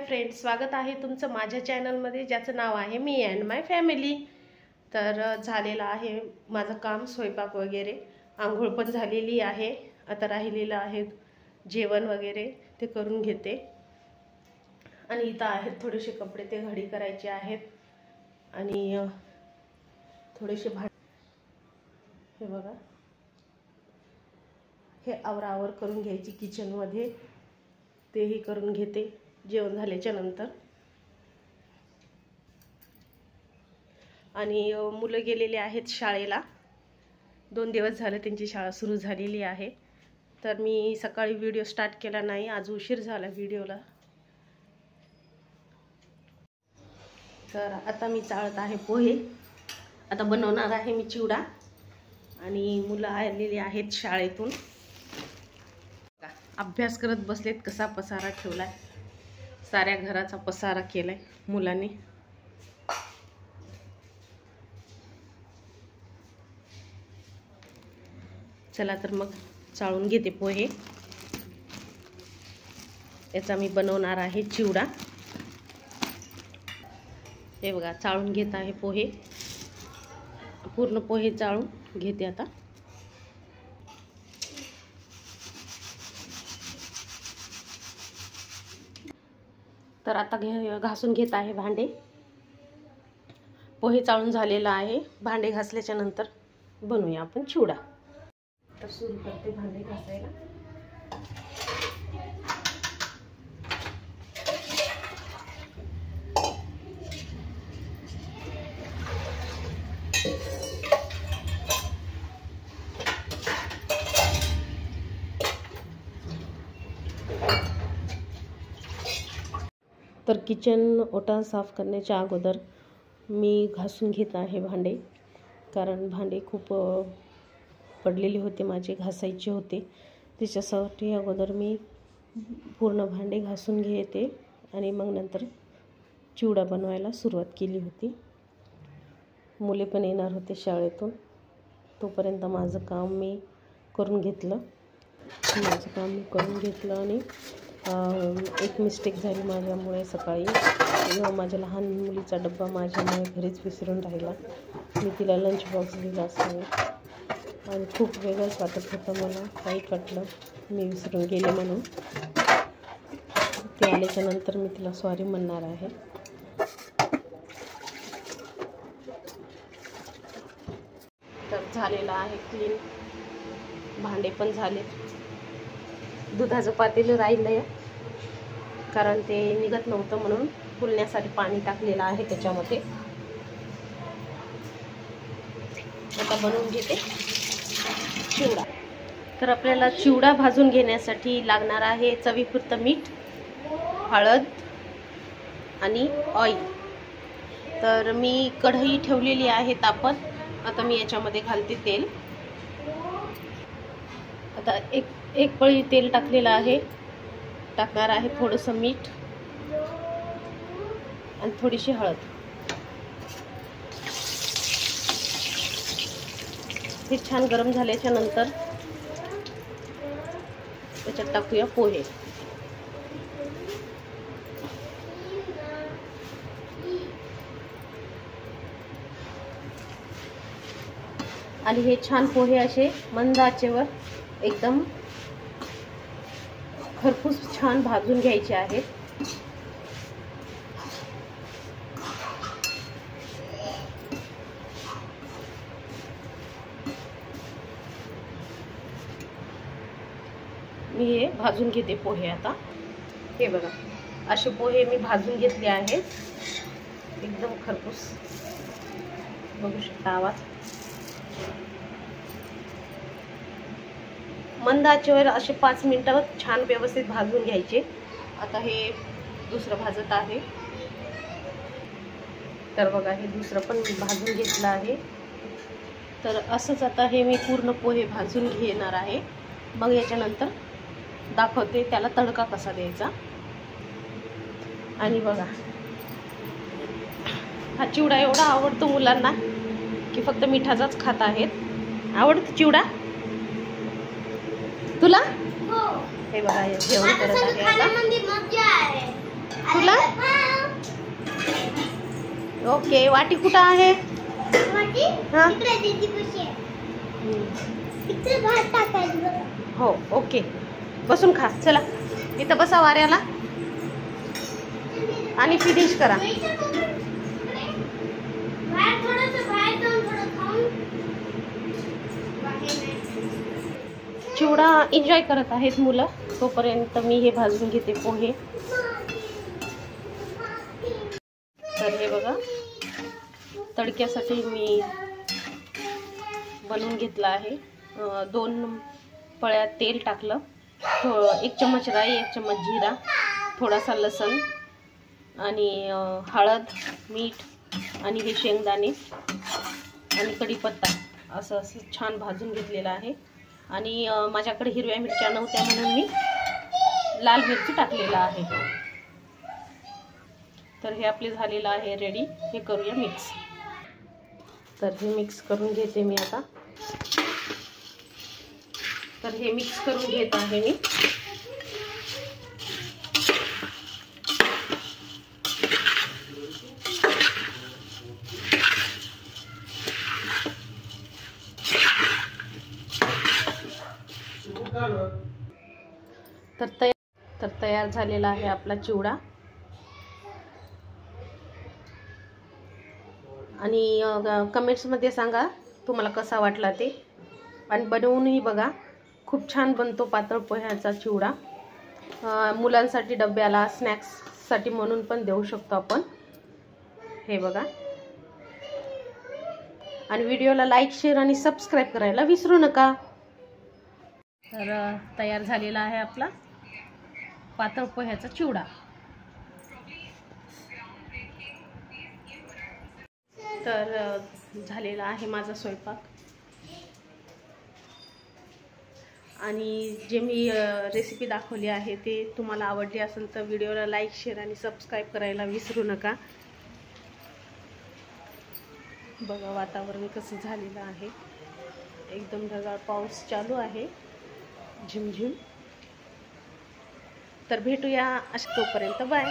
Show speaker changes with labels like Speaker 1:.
Speaker 1: Friends, स्वागत आहे तुमचं माझ्या चॅनलमध्ये ज्याचं नाव आहे मी अँड माय फॅमिली। तर झालेलं आहे माझं काम, स्वयंपाक वगैरे, आंघोळ पण झालेली आहे। आता राहिलेलं आहे जेवण वगैरे, ते करून घेते। आणि इथं आहेत थोडेसे कपडे, ते घडी करायचे आहेत आणि थोडेसे हे बघा, हे आवरावर करून घ्यायची किचनमध्ये, तेही करून घेते जेवण झाल्याच्या नंतर। आणि मुलं गेलेले आहेत शाळेला, 2 दिवस झाले त्यांची शाळा सुरू झालेली आहे। तर मी सकाळी व्हिडिओ स्टार्ट केला नाही, आज उशीर झाला व्हिडिओला। तर आता मी चाळत आहे पोहे, आता बनवणार आहे मी चिवडा। आणि मुलं आलेली आहेत शाळेतून, अभ्यास करत बसलेत। कसा पसारा ठेवलाय, साऱ्या घराचा पसारा केलाय मुलांनी। चला तर मग चाळून घेते पोहे, याचा मी बनवणार आहे चिवडा। हे बघा, चाळून घेत आहे पोहे, पूर्ण पोहे चाळून घेते आता। तर आता घासून घेत आहे भांडे। पोहे चाळून झालेला आहे, भांडे घासल्याच्या नंतर बनवूया आपण चिवडा। तर सुरू करते भांडे घासायला। तर किचन ओटा साफ करण्याच्या अगोदर मी घासून घेत आहे भांडे, कारण भांडे खूप पडलेले होते, माझे घासायचे होते। त्याच्यासाठी अगोदर मी पूर्ण भांडे घासून घेते आणि मग नंतर चिवडा बनवायला सुरुवात केली होती। मुले पण येणार होते शाळेतून, तोपर्यंत माझं काम मी करून घेतलं आणि एक मिस्टेक झाली माझ्यामुळे। सकाळी माझ्या लहान मुलीचा डब्बा माझ्यामुळे घरीच विसरून राहिला, मी तिला लंच बॉक्स दिला असेल आणि खूप वेगळंच वाटत होतं, मला वाईट वाटलं मी विसरून गेले म्हणून। ते आल्याच्या नंतर मी तिला सॉरी म्हणणार आहे। तर झालेलं आहे क्लीन, भांडे पण झाले। दुधाचं पातेलं राहिलंय, कारण ते निघत नव्हतं म्हणून फुलण्यासाठी पाणी टाकलेलं आहे त्याच्यामध्ये। आता बनवून घेते चिवडा। तर आपल्याला चिवडा भाजून घेण्यासाठी लागणार आहे चवीपुरतं मीठ, हळद आणि ऑइल। तर मी कढई ठेवलेली आहे तापत, आता मी याच्यामध्ये घालते तेल। आता एक पळी तेल टाकलेलं आहे, टाकणार आहे थोडंसं मीठ आणि थोडीशी हळद। हे छान गरम झाल्याच्या नंतर त्याच्यात टाकूया पोहे। आणि हे छान पोहे असे मंद आचेवर एकदम खरपूस छान भाजून घ्यायचे आहेत। मी हे भाजून घेते पोहे आता। हे बघा, असे पोहे मी भाजून घेतले आहेत, एकदम खरपूस, बघू शकता आवाज। मंद आचेवर असे 5 मिनिटं छान व्यवस्थित भाजून घ्यायचे। आता हे दुसरं भाजत आहे, तर बघा हे दुसरं पण भाजून घेतलं आहे। तर असंच आता हे मी पूर्ण पोहे भाजून घेणार आहे, मग याच्यानंतर दाखवते त्याला तडका कसा द्यायचा। आणि बघा, हा चिवडा एवढा आवडतो मुलांना की फक्त मिठाचाच खात आहेत। आवडतो चिवडा तुला? हे बघा, जेवण करत आहे आता। तुला ओके, वाटी कुठं आहे? हां हो, ओके. बसून खा. चला इथं बसा वाऱ्याला आणि फिनिश करा. चिवडा एन्जॉय करत आहेत मुलं, तोपर्यंत मी हे भाजून घेते पोहे. तर हे बघा, तडक्यासाठी मी बनवून घेतलं आहे. 2 पळ्या तेल टाकलं, 1 चम्मच राई, 1 चम्मच जिरा, थोडासा लसण आणि हळद, मीठ आणि हे शेंगदाणे आणि कढीपत्ता असं छान भाजून घेतलेलं आहे. आणि माझ्याकडे हिरव्या मिरच्या नव्हत्या म्हणून मी लाल मिरची टाकलेला आहे. तर हे आपले झालेलं आहे रेडी. हे करूया मिक्स. तर हे मिक्स करून घेते मी आता. तर हे मिक्स करून घेत आहे मी. तर तयार झालेला आहे आपला चिवडा. आणि कमेंट्समध्ये सांगा तुम्हाला कसा वाटला ते, आणि बनवूनही बघा. खूप छान बनतो पातळ पोह्याचा चिवडा. मुलांसाठी डब्याला स्नॅक्ससाठी म्हणून पण देऊ शकतो आपण. हे बघा. आणि व्हिडिओला लाईक, शेअर आणि सबस्क्राईब करायला विसरू नका. तर तयार झालेला आहे आपला पातळ पोह्याचा चिवडा. तर झालेला आहे माझा स्वयंपाक. आणि जे मी रेसिपी दाखवली आहे ते तुम्हाला आवडली असेल तर व्हिडिओला लाईक, शेअर आणि सबस्क्राईब करायला विसरू नका. बघा वातावरण कसं झालेलं आहे, एकदम ढगाळ पाऊस चालू आहे, झिमझिम. तर भेटूया तोपर्यंत बाय.